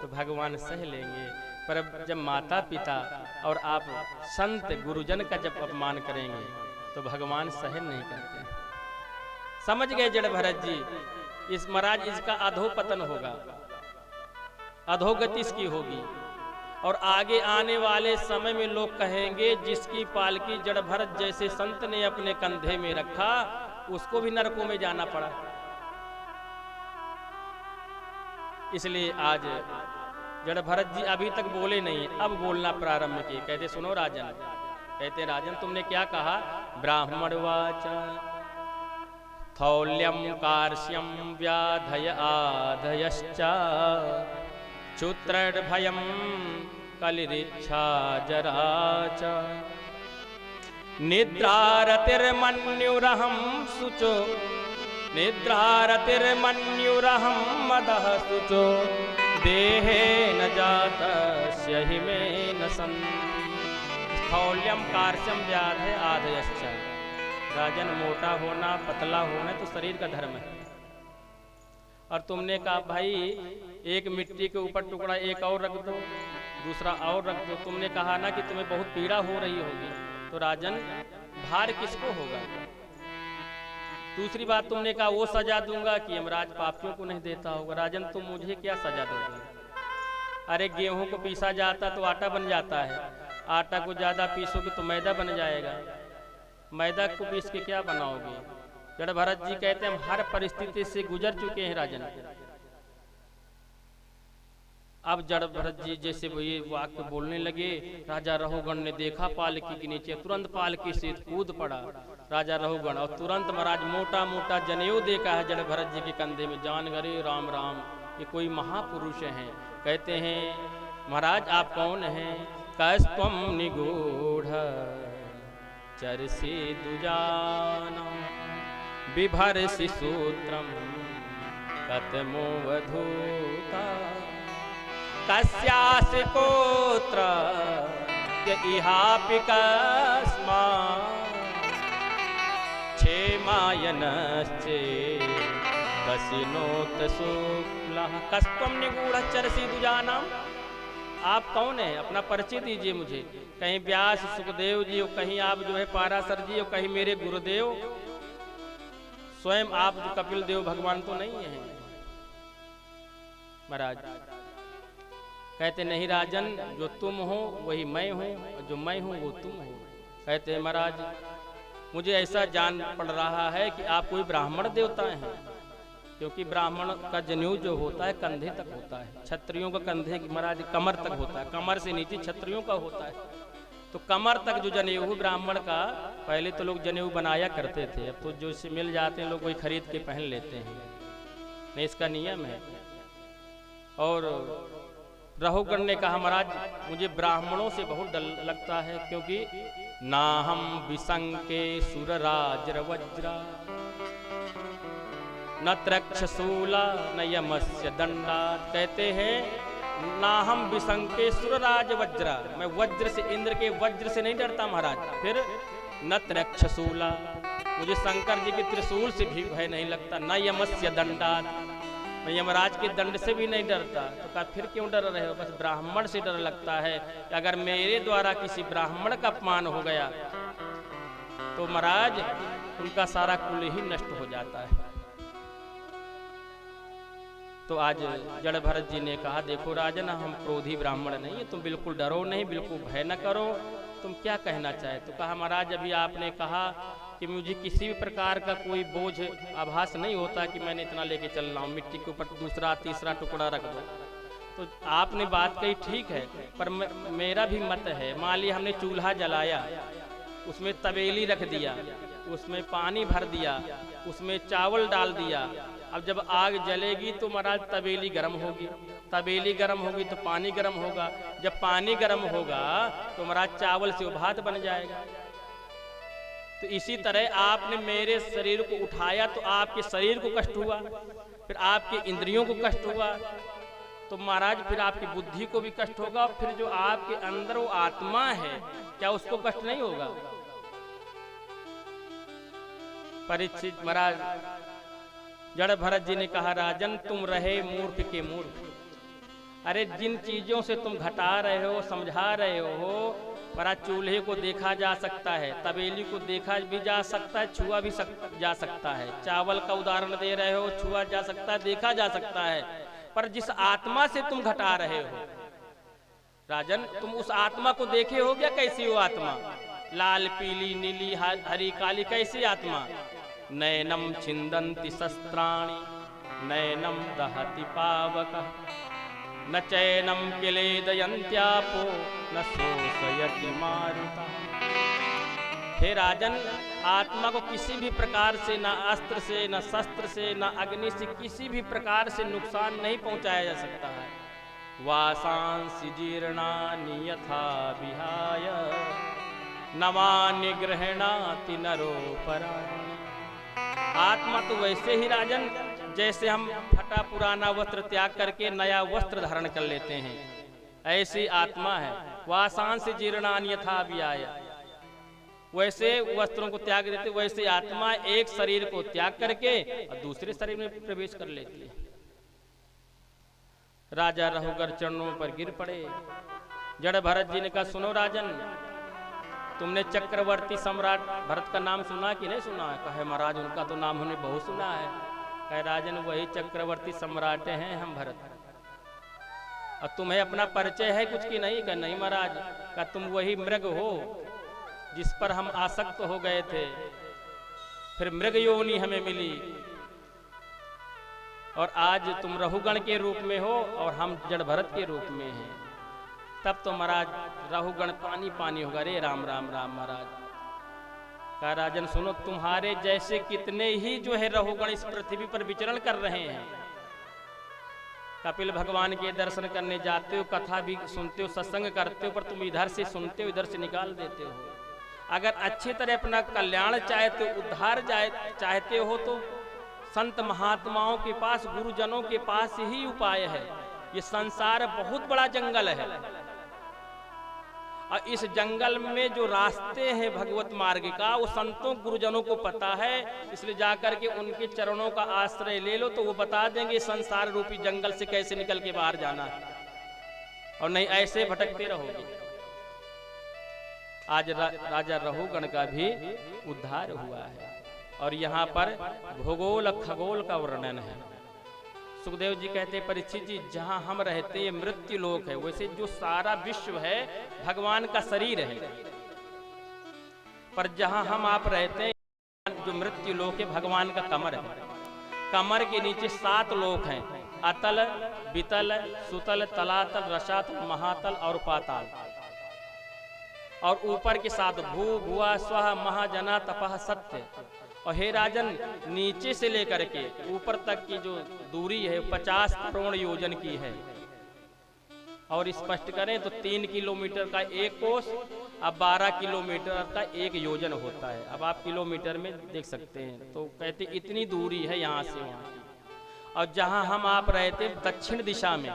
तो भगवान सह लेंगे, पर जब माता पिता और आप संत गुरुजन का जब अपमान करेंगे तो भगवान सहन नहीं करते। समझ गए जड़ भरत जी, इस महाराज इसका अधोपतन होगा, अधोगति इसकी होगी, और आगे आने वाले समय में लोग कहेंगे जिसकी पालकी जड़ भरत जैसे संत ने अपने कंधे में रखा, उसको भी नरकों में जाना पड़ा। इसलिए आज जड़ भरत जी अभी तक बोले नहीं, अब बोलना प्रारंभ किए। कहते सुनो राजन, कहते राजन तुमने क्या कहा, ब्राह्मणवाच थौल्यम कार्श्यम व्याधय आधयश्च क्षुत्रभयं कलिरिच्छा जरा च निद्रारतिर्मन्युरहं शुचो निद्रारतिर्मन्युरहं मदः शुचो देहे न जातस्य हि मे न सन्ति स्थौल्यम कार्श्यम व्याधय आधयश्च। राजन मोटा होना पतला होना तो शरीर का धर्म है, और तुमने कहा भाई एक मिट्टी के ऊपर टुकड़ा एक और रख दो, दूसरा और रख दो। तुमने कहा ना कि तुम्हें बहुत पीड़ा हो रही होगी, तो राजन भार किसको होगा। दूसरी बात तुमने कहा वो सजा दूंगा कि यमराज पापियों को नहीं देता होगा। राजन तुम मुझे क्या सजा दोगे, अरे गेहूं को पीसा जाता तो आटा बन जाता है, आटा को ज्यादा पीसोगे तो मैदा बन जाएगा, मैदा को पीस के क्या बनाओगे। जड़ भरत जी कहते हैं हम हर परिस्थिति से गुजर चुके हैं राजन। अब जड़ भरत जी जैसे ये वाक्य बोलने लगे, राजा रहुगण ने देखा पालकी के नीचे, तुरंत पालकी से कूद पड़ा राजा रहुगण, और तुरंत महाराज मोटा मोटा जनेऊ देखा है जड़ भरत जी के कंधे में। जान गए राम राम ये कोई महापुरुष हैं। कहते हैं महाराज आप कौन हैं, कस्त्वं निगूढ़ चरसी दुजाना बिभर्षि सूत्रम कतमो वधूता कस्यासि कोत्र इहापि कस्मा क्षेम मायनश्चे कसिनोत शुक्लः कस्त्वं निगूढ़चरसि दुजानाम। आप कौन है, अपना परिचय दीजिए मुझे। कहीं व्यास सुखदेव जी हो, कहीं आप जो है पाराशर जी हो, कहीं मेरे गुरुदेव, स्वयं आप जो कपिल देव भगवान तो नहीं है। महाराज कहते नहीं राजन, जो तुम हो वही मैं हूँ, जो मैं हूँ वो तुम हो। कहते हैं महाराज मुझे ऐसा जान पड़ रहा है कि आप कोई ब्राह्मण देवता हैं, क्योंकि ब्राह्मण का जनेऊ जो होता है कंधे तक होता है, क्षत्रियों का कंधे महाराज कमर तक होता है, कमर से नीचे क्षत्रियों का होता है। तो कमर तक जो जनेऊ ब्राह्मण का, पहले तो लोग जनेऊ बनाया करते थे, अब तो जो से मिल जाते हैं लोग वही खरीद के पहन लेते हैं, नहीं इसका नियम है। और रहुगण ने कहा महाराज मुझे ब्राह्मणों से बहुत डर लगता है, क्योंकि ना हम विसंके सुरराज वज्रा न त्रक्षशूला न यमस्य दंडात। कहते हैं ना हम विसंके सुरराज वज्रा, मैं वज्र से, इंद्र के वज्र से नहीं डरता महाराज। फिर न त्रक्षशूला, मुझे शंकर जी के त्रिशूल से भी भय नहीं लगता, न यमस्य दंडात, मैं यमराज के दंड से भी नहीं डरता। तो कहा फिर क्यों डर रहे हो, बस ब्राह्मण से डर लगता है कि अगर मेरे द्वारा किसी ब्राह्मण का अपमान हो गया तो महाराज उनका सारा कुल ही नष्ट हो जाता है। तो आज जड़ भरत जी ने कहा देखो राजन हम क्रोधी ब्राह्मण नहीं है, तुम बिल्कुल डरो नहीं, बिल्कुल भय न करो, तुम क्या कहना चाहे। तो कहा महाराज अभी आपने कहा कि मुझे किसी भी प्रकार का कोई बोझ आभास नहीं होता कि मैंने इतना लेके चल रहा हूँ, मिट्टी के ऊपर दूसरा तीसरा टुकड़ा रख दो। तो आपने बात कही ठीक है, पर मेरा भी मत है, मान लिया हमने चूल्हा जलाया, उसमें तवेली रख दिया, उसमें पानी भर दिया, उसमें चावल डाल दिया, अब जब आग जलेगी तो महाराज तवेली गर्म होगी, तवेली गर्म होगी तो पानी गर्म होगा, जब पानी गर्म होगा तो महाराज चावल से वो भात बन जाएगा। तो इसी तरह आपने मेरे शरीर को उठाया तो आपके शरीर को कष्ट हुआ, फिर आपके इंद्रियों को कष्ट हुआ, तो महाराज फिर आपकी बुद्धि को भी कष्ट होगा, फिर जो आपके अंदर वो आत्मा है क्या उसको कष्ट नहीं होगा। परीक्षित महाराज जड़ भरत जी ने कहा राजन तुम रहे मूर्ख के मूर्ख, अरे जिन चीजों से तुम घटा रहे हो समझा रहे हो, पर चूल्हे को देखा जा सकता है, तवेली को देखा भी जा सकता है, छुआ भी जा सकता है, चावल का उदाहरण दे रहे हो, छुआ जा सकता है, देखा जा सकता है, पर जिस आत्मा से तुम घटा रहे हो राजन, तुम उस आत्मा को देखे हो क्या, कैसी वो आत्मा, लाल पीली नीली हरी काली, कैसी आत्मा। नैनम छिंदन्ति शस्त्राणि नैनम दहति पावकः न चैनम किलेदयन्त्यापो न शोषयति मारुतः। हे राजन आत्मा को किसी भी प्रकार से, न अस्त्र से, न शस्त्र से, न अग्नि से, किसी भी प्रकार से नुकसान नहीं पहुंचाया जा सकता है। वासांसि जीर्णानि यथा विहाय नवानि गृह्णाति नरोपराणि। आत्मा तो वैसे ही राजन जैसे हम फटा पुराना वस्त्र त्याग करके नया वस्त्र धारण कर लेते हैं, ऐसी आत्मा है। वासांस जीर्णानि यथा विहाय, वैसे वस्त्रों को त्याग देते, वैसे आत्मा एक शरीर को त्याग करके और दूसरे शरीर में प्रवेश कर लेती है। राजा रहुगर चरणों पर गिर पड़े। जड़ भरत जी ने कहा सुनो राजन, तुमने चक्रवर्ती सम्राट भरत का नाम सुना कि नहीं सुना है। कहे महाराज उनका तो नाम हमने बहुत सुना है। कहे राजन वही चक्रवर्ती सम्राट हैं हम भरत, और तुम्हें अपना परिचय है कुछ की नहीं। कहा नहीं महाराज, का तुम वही मृग हो जिस पर हम आसक्त हो गए थे, फिर मृग योनि हमें मिली, और आज तुम रहुगण के रूप में हो और हम जड़ भरत के रूप में हैं। तब तो महाराज रहुगण पानी पानी होगा। रे राम राम राम महाराज। कहा राजन सुनो, तुम्हारे जैसे कितने ही जो है रहुगण इस पृथ्वी पर विचरण कर रहे हैं। कपिल भगवान के दर्शन करने जाते हो, कथा भी सुनते हो, सत्संग करते हो, पर तुम इधर से सुनते हो इधर से निकाल देते हो। अगर अच्छी तरह अपना कल्याण चाहते हो, उद्धार चाहते हो, तो संत महात्माओं के पास, गुरुजनों के पास ही उपाय है। ये संसार बहुत बड़ा जंगल है, और इस जंगल में जो रास्ते हैं भगवत मार्ग का वो संतों गुरुजनों को पता है, इसलिए जाकर के उनके चरणों का आश्रय ले लो तो वो बता देंगे संसार रूपी जंगल से कैसे निकल के बाहर जाना है, और नहीं ऐसे भटकते रहोगे। आज राजा रहुगण का भी उद्धार हुआ है। और यहाँ पर भूगोल खगोल का वर्णन है। सुखदेव जी कहते परीक्षित जी, जहाँ हम रहते ये मृत्यु लोक है, वैसे जो सारा विश्व है भगवान का शरीर है, पर जहाँ हम आप रहते हैं जो मृत्यु लोक है भगवान का कमर है। कमर के नीचे 7 लोक हैं, अतल, वितल, सुतल, तलातल, रसातल, महातल और पाताल। और ऊपर के 7 भू, भुआ, स्वः, महाजना, तपः, सत्य। और हे राजन, नीचे से लेकर के ऊपर तक की जो दूरी है 50 करोड़ योजन की है। और स्पष्ट करें तो 3 किलोमीटर का एक कोस, अब 12 किलोमीटर का एक योजन होता है। अब आप किलोमीटर में देख सकते हैं, तो कहते इतनी दूरी है यहाँ से वहाँ की। और जहाँ हम आप रहते दक्षिण दिशा में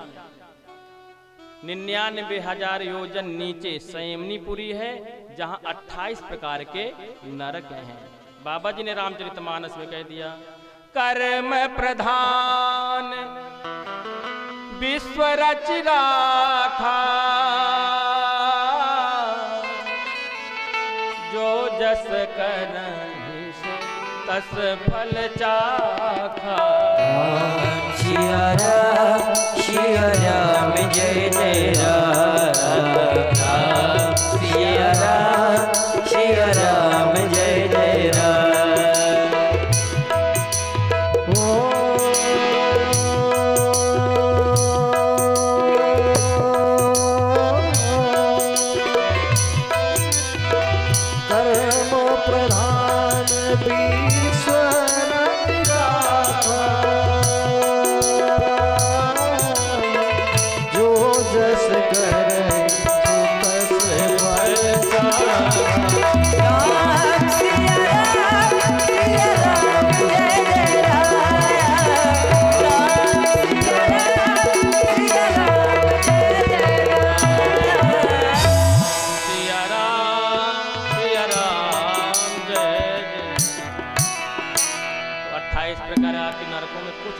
99,000 योजन नीचे संयमनीपुरी है, जहाँ 28 प्रकार के नरक हैं। बाबा जी ने रामचरितमानस में कह दिया, कर्म प्रधान विश्व रच राखा, जो जस करहि सो तस फल चाखा। सिया राम जय जय राम, सिया राम जय जय राम।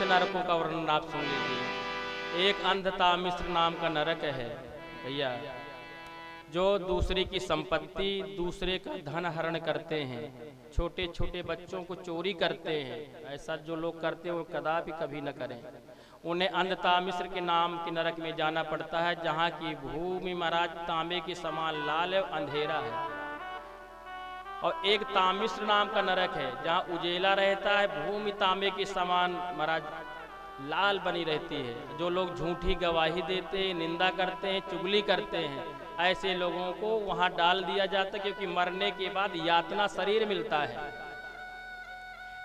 नरकों का वर्णन आप सुन लीजिए। एक अंधता मिश्र नाम का नरक है भैया, जो दूसरे की संपत्ति, दूसरे का धन हरण करते हैं, छोटे छोटे बच्चों को चोरी करते हैं। ऐसा जो लोग करते हैं वो कदापि कभी न करें। उन्हें अंधता मिश्र के नाम के नरक में जाना पड़ता है, जहाँ की भूमि महाराज तांबे के समान लाल है, अंधेरा है। और एक तामिश्र नाम का नरक है, जहाँ उजेला रहता है, भूमि तांबे के समान महाराज लाल बनी रहती है। जो लोग झूठी गवाही देते हैं, निंदा करते हैं, चुगली करते हैं, ऐसे लोगों को वहाँ डाल दिया जाता है, क्योंकि मरने के बाद यातना शरीर मिलता है।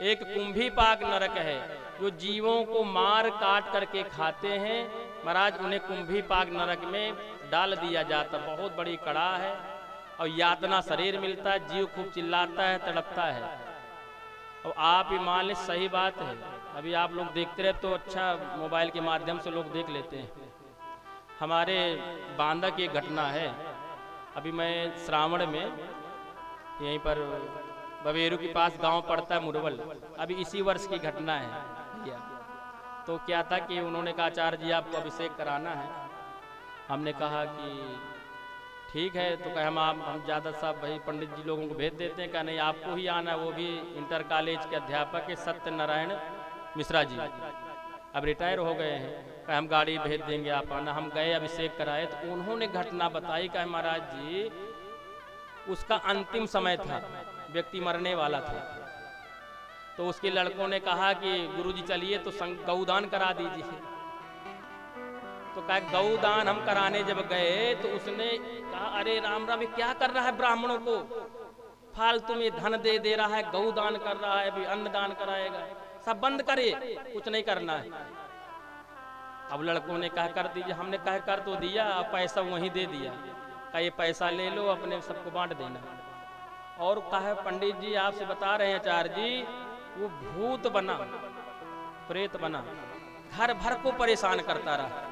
एक कुंभी पाक नरक है, जो जीवों को मार काट करके खाते हैं महाराज, उन्हें कुंभी पाक नरक में डाल दिया जाता। बहुत बड़ी कड़ा है और यातना शरीर मिलता है, जीव खूब चिल्लाता है, तड़पता है। और आप ही मान लें, सही बात है, अभी आप लोग देखते रहे तो अच्छा, मोबाइल के माध्यम से लोग देख लेते हैं। हमारे बांदा की एक घटना है, अभी मैं श्रावण में यहीं पर बवेरू के पास गांव पड़ता है मुरवल, अभी इसी वर्ष की घटना है भैया। तो क्या था कि उन्होंने कहा आचार्य जी आपको अभिषेक कराना है। हमने कहा कि ठीक है, तो कहे हम ज़्यादा साहब भाई पंडित जी लोगों को भेज देते हैं। कहा नहीं, आपको ही आना है, वो भी इंटर कॉलेज के अध्यापक है सत्यनारायण मिश्रा जी, अब रिटायर हो गए हैं। कहा हम गाड़ी भेज देंगे, आप आना। हम गए, अभिषेक कराए, तो उन्होंने घटना बताई। कहा महाराज जी उसका अंतिम समय था, व्यक्ति मरने वाला था, तो उसके लड़कों ने कहा कि गुरुजी चलिए तो गौदान करा दीजिए। तो कहा गौदान हम कराने जब गए तो उसने कहा अरे राम राम, ये क्या कर रहा है, ब्राह्मणों को फालतू में धन दे रहा है, गौदान कर रहा है, अभी अन्नदान कराएगा, सब बंद करे, कुछ नहीं करना है। अब लड़कों ने कहा कर दीजिए। हमने कहा कर तो दिया, पैसा वहीं दे दिया। कहा ये पैसा ले लो, अपने सबको बांट देना। और कहा पंडित जी आपसे बता रहे हैं आचार्य जी, वो भूत बना, प्रेत बना, घर भर को परेशान करता रहा।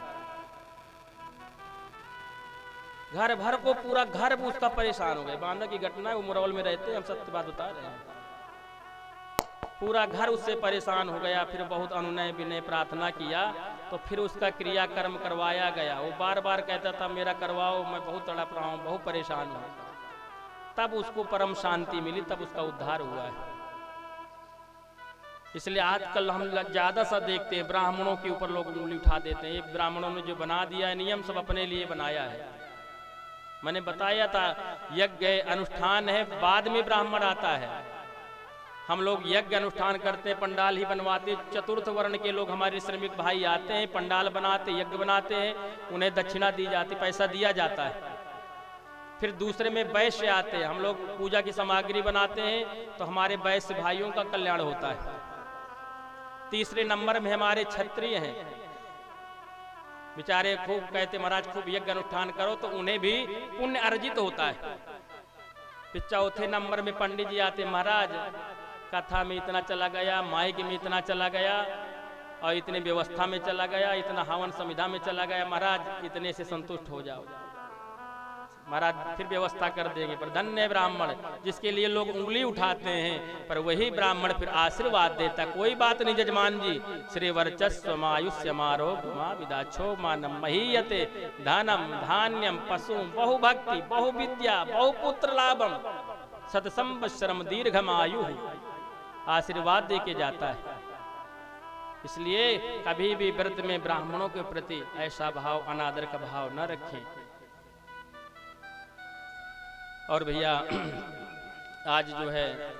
घर भर को पूरा घर उसका परेशान हो गए। बांदा की घटना है, वो मुरौल में रहते हैं, हम सत्य बात बता रहे हैं। पूरा घर उससे परेशान हो गया। फिर बहुत अनुनय विनय प्रार्थना किया तो फिर उसका क्रियाकर्म करवाया गया। वो बार बार कहता था मेरा करवाओ, मैं बहुत तड़प रहा हूँ, बहुत परेशान हूँ। तब उसको परम शांति मिली, तब उसका उद्धार हुआ है। इसलिए आजकल हम ज्यादा सा देखते हैं ब्राह्मणों के ऊपर लोग उंगली उठा देते हैं। ये ब्राह्मणों ने जो बना दिया है नियम, सब अपने लिए बनाया है। मैंने बताया था यज्ञ अनुष्ठान है, बाद में ब्राह्मण आता है। हम लोग यज्ञ अनुष्ठान करते हैं, पंडाल ही बनवाते। चतुर्थ वर्ण के लोग हमारे श्रमिक भाई आते हैं, पंडाल बनाते, यज्ञ बनाते हैं, उन्हें दक्षिणा दी जाती, पैसा दिया जाता है। फिर दूसरे में वैश्य आते हैं, हम लोग पूजा की सामग्री बनाते हैं तो हमारे वैश्य भाइयों का कल्याण होता है। तीसरे नंबर में हमारे क्षत्रिय हैं, बेचारे खूब कहते महाराज खूब यज्ञ अनुष्ठान करो, तो उन्हें भी पुण्य अर्जित होता है। फिर चौथे नंबर में पंडित जी आते, महाराज कथा में इतना चला गया, माइक में इतना चला गया, और इतने व्यवस्था में चला गया, इतना हवन संविधा में चला गया, महाराज इतने से संतुष्ट हो जाओ, महाराज फिर व्यवस्था कर देंगे। पर धन्य ब्राह्मण जिसके लिए लोग उंगली उठाते हैं, पर वही ब्राह्मण फिर आशीर्वाद देता। कोई बात नहीं जजमान जी, श्री वर्चस्व मायुष्य मारोग्य विदाछो मानम महीयते धनम धान्यम पशु बहुभक्ति बहुविद्या बहुपुत्र लाभम सतसंवत्सरम दीर्घमायु, आशीर्वाद दे के जाता है। इसलिए कभी भी व्रत में ब्राह्मणों के प्रति ऐसा भाव, अनादर का भाव न रखें। और भैया आज जो है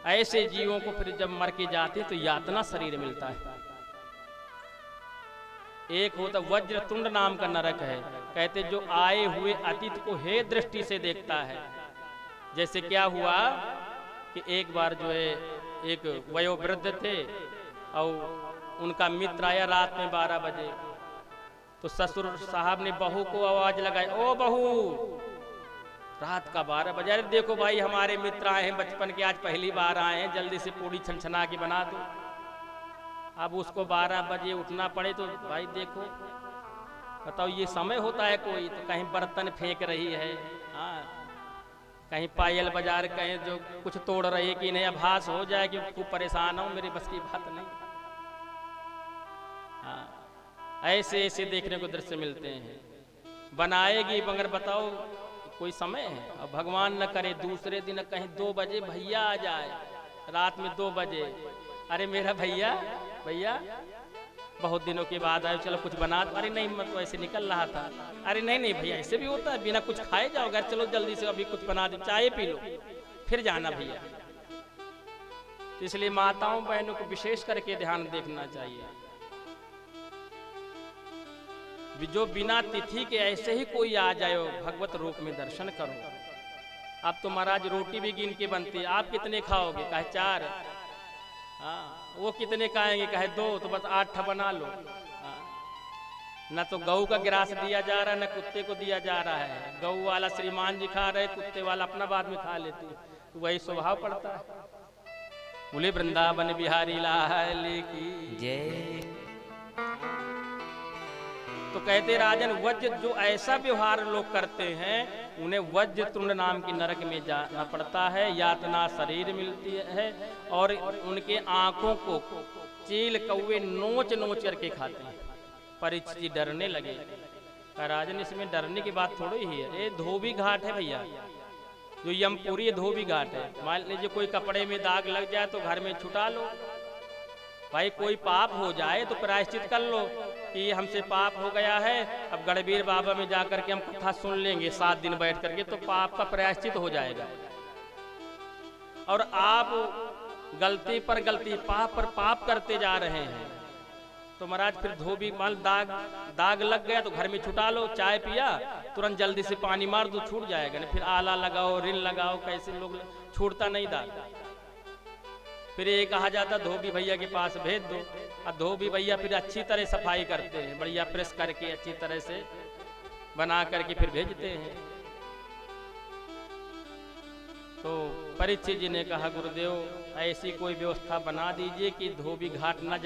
ऐसे जीवों को फिर जब मर के जाते तो यातना शरीर मिलता है। एक होता वज्रतुंड नाम का नरक है, कहते जो आए हुए अतीत को हे दृष्टि से देखता है। जैसे क्या हुआ कि एक बार जो है एक वयोवृद्ध थे और उनका मित्र आया रात में 12 बजे, तो ससुर साहब ने बहू को आवाज लगाई, ओ बहू रात का 12 बजे, अरे देखो भाई हमारे मित्र आए हैं बचपन के, आज पहली बार आए हैं, जल्दी से पूड़ी छनछना के बना दो। अब उसको 12 बजे उठना पड़े तो भाई देखो, बताओ ये समय होता है कोई? तो कहीं बर्तन फेंक रही है, हाँ कहीं पायल बाजार, कहीं जो कुछ तोड़ रही है कि नहीं, आभास हो जाए कि खूब परेशान हो, मेरी बस की बात नहीं। हाँ ऐसे ऐसे देखने को दृश्य मिलते हैं। बनाएगी मगर बताओ कोई समय है? और भगवान न करे दूसरे दिन कहीं 2 बजे भैया आ जाए, रात में 2 बजे, अरे मेरा भैया भैया बहुत दिनों के बाद आए, चलो कुछ बना दो। अरे नहीं मैं तो ऐसे निकल रहा था। अरे नहीं नहीं भैया ऐसे भी होता है, बिना कुछ खाए जाओ घर, चलो जल्दी से अभी कुछ बना दो, चाय पी लो फिर जाना भैया। इसलिए माताओं बहनों को विशेष करके ध्यान देखना चाहिए। जो बिना तिथि के ऐसे ही कोई आ जाए भगवत रूप में दर्शन करो। अब तो महाराज रोटी भी गिन के बनती है, आप कितने खाओगे? कहे 4, हाँ वो कितने खाएंगे? कहे 2, तो बस 8 बना लो। न तो गऊ का गिरास दिया जा रहा है, न कुत्ते को दिया जा रहा है। गऊ वाला श्रीमान जी खा रहे, कुत्ते वाला अपना बाद में खा लेती, तो वही स्वभाव पड़ता है। बोले वृंदावन बिहारी लाल की जय। तो कहते राजन वज्र जो ऐसा व्यवहार लोग करते हैं उन्हें वज्र तुंड नाम की नरक में जाना पड़ता है, यातना शरीर मिलती है, और उनके आंखों को चील कौवे नोच नोच करके खाते हैं। परीक्षित जी डरने लगे। राजन इसमें डरने की बात थोड़ी ही है, ये धोबी घाट है भैया, जो यमपुरी धोबी घाट है। मान लीजिए कोई कपड़े में दाग लग जाए तो घर में छुटा लो, भाई कोई पाप हो जाए तो प्रायश्चित कर लो कि हमसे पाप हो गया है, अब गढ़बीर बाबा में जाकर के हम कथा सुन लेंगे 7 दिन बैठ करके, तो पाप का प्रायश्चित हो जाएगा। और आप गलती पर गलती, पाप पर पाप करते जा रहे हैं, तो महाराज फिर धोबी माल दाग लग गया तो घर में छुटा लो, चाय पिया तुरंत जल्दी से पानी मार दो, छूट जाएगा। नहीं फिर आला लगाओ, रिन लगाओ, कैसे लोग छूटता नहीं दाग। फिर ये कहा जाता धोबी भैया के पास भेज दो, और धोबी भैया फिर अच्छी तरह सफाई करते हैं, बढ़िया प्रेस करके अच्छी तरह से बना करके फिर भेजते हैं। तो परीक्षित जी ने कहा गुरुदेव ऐसी कोई व्यवस्था बना दीजिए कि धोबी घाट न